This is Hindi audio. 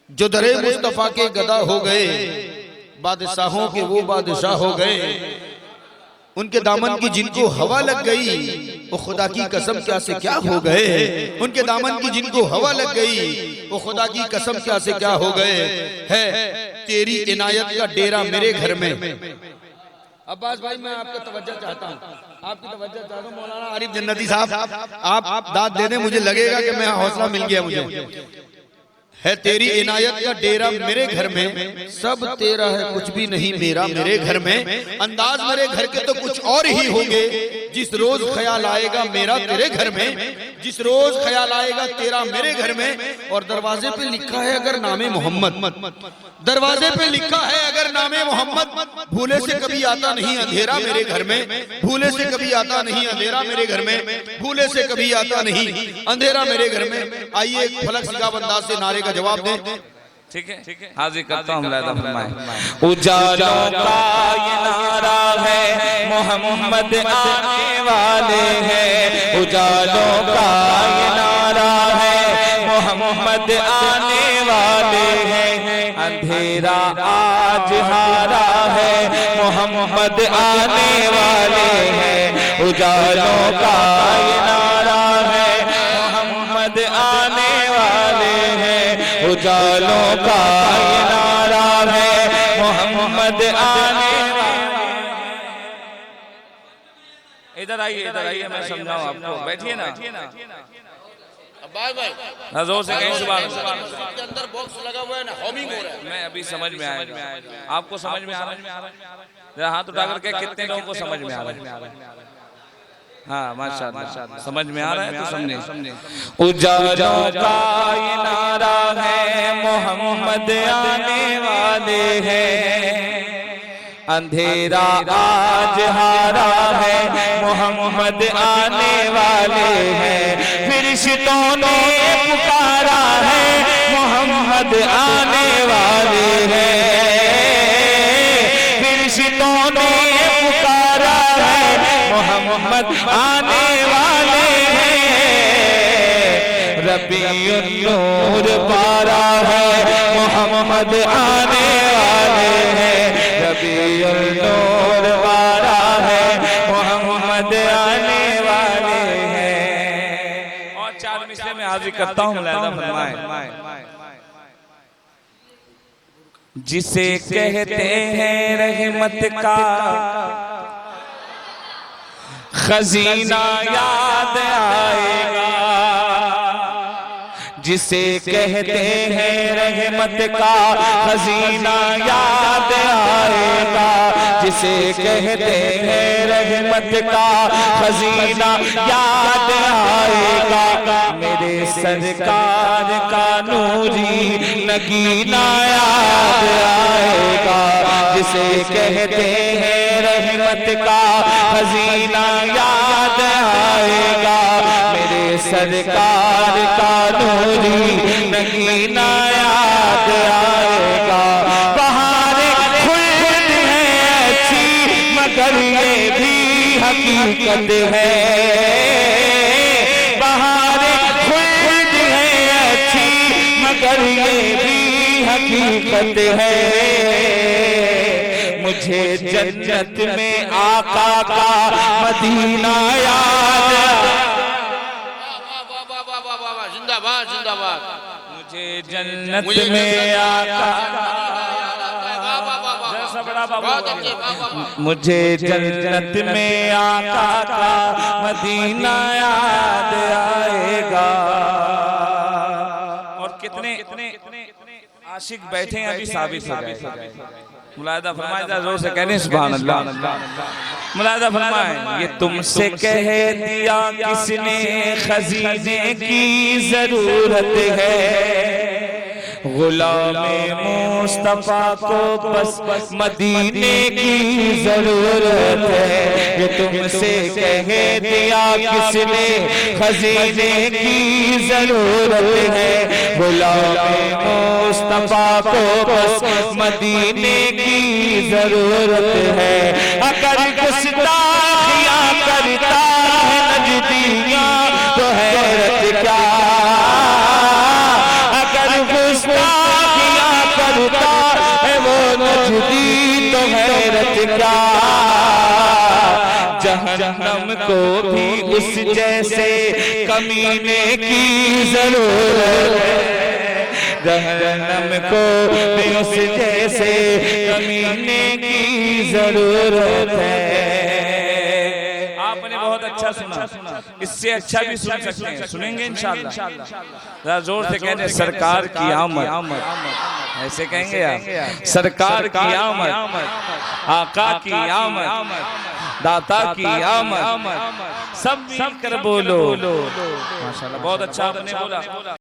जो दरे मुस्तफा के गदा हो गए, बादशाहों के वो बादशाह हो गए। उनके दामन की जिनको हवा लग गई, वो खुदा की कसम क्या से क्या हो गए। उनके दामन की जिनको हवा लग गई, वो खुदा की कसम क्या से क्या हो गए। है तेरी इनायत का डेरा मेरे घर में। अब्बास भाई मैं आपका तवज्जो चाहता हूँ, आपकी तवज्जो चाहता हूँ। मौलाना आरिफ जन्नती साहब आप दाद दे दें, मुझे लगेगा कि मैं हौसला मिल गया मुझे। है तेरी इनायत का डेरा मेरे घर में, सब तेरा है कुछ भी नहीं मेरा मेरे घर में। अंदाज मेरे घर के तो कुछ और ही होंगे, जिस रोज ख्याल आएगा मेरा तेरे घर में, जिस रोज ख्याल आएगा तेरा मेरे घर में। और दरवाजे पे लिखा है अगर नामे मोहम्मद, दरवाजे पे लिखा है अगर नामे मोहम्मद। भूले से कभी आता नहीं अंधेरा मेरे घर में, भूले से कभी आता नहीं अंधेरा मेरे घर में, भूले से कभी आता नहीं अंधेरा मेरे घर में। आइए एक फलक सिगाब अंदाज से नारे का जवाब दें। ठीक है, हाजिर करता हूँ। उजालों का ये नारा है, मोहम्मद आने वाले हैं। उजालों का ये नारा है, मोहम्मद आने वाले हैं। अंधेरा आज हारा है, मोहम्मद आने वाले हैं। उजालों का ये नारा है, मोहम्मद आने वाले हैं। उजालों का ये नारा है, मोहम्मद आने वाले। इधर आइए मैं समझाऊं आपको। बैठिए ना जोर से कहीं। के अंदर बॉक्स लगा हुआ है ना, हॉमिंग हो रहा है। मैं अभी समझ में आएगा, आपको समझ में आ रहा है। हाथ उठा करके कितने लोगों को समझ में आ रहा है? हाँ माशाअल्लाह समझ में आ रहा है तो समझे। उजालों का ये नारा है, मोहम्मद आने वाले हैं। अंधेरा आज हारा है, मोहम्मद आने वाले हैं। फरिश्तों ने पुकारा है, मोहम्मद आने वाले हैं। फरिश्तों ने पुकारा है, मोहम्मद आने वाले हैं। रबीउन नूर पारा है, मोहम्मद आने वाले हैं। रबीउन नूर पारा है, मोहम्मद आने वाले हैं। और चार मिसरे में हाजिर करता हूँ। जिसे कहते हैं रहमत का खजीना याद आएगा, जिसे कहते हैं रहमत का खजीना याद आएगा। जिसे कहते हैं रहमत का खजीना याद आएगा। मेरे सरकार का नूरी नगीना याद आएगा। जिसे कहते हैं रहमत का खजीना याद आएगा। मेरे सरकार का नूरी नगीना याद आएगा। बहारें खुल्द है अच्छी, मगर ये भी हकीकत है। बहारें खुल्द है अच्छी, मगर ये भी हकीकत है। मुझे जन्नत में आका का मदीना याद। जिंदाबाद जिंदाबाद। मुझे जन्नत में आका, मुझे जन्नत में आका का मदीना याद आएगा। और कितने आशिक बैठे हैं अभी साबित हो जाए। मुलाहिदा फरमाए, जोर से कहने सुभान अल्लाह। मुलाहिदा फरमाए, ये तुमसे कह दिया किसने खजीने की जरूरत है। गुलामे मुस्तफा को बस मदीने की जरूरत है। ये तुमसे कह दिया किसने खजीने की जरूरत है। गुलामे मुस्तफा को बस मदीने की जरूरत है। अगर गुस्ताखियां करता है नजदियां तो हैरत क्या। अगर गुस्ताखियां का जहन्नम को भी उस जैसे कमीने की जरूरत है, जहन्नम को भी उस जैसे कमीने की जरूरत है। आपने बहुत अच्छा सुना, इससे अच्छा भी सुन सकते हैं, सुनेंगे इंशाअल्लाह। जरा जोर से कहते सरकार की आमद, ऐसे कहेंगे आप, सरकार की आमद, आका की आमद, दाता की आमद, सब मिलकर बोलो माशाअल्लाह। बहुत अच्छा आपने बोला।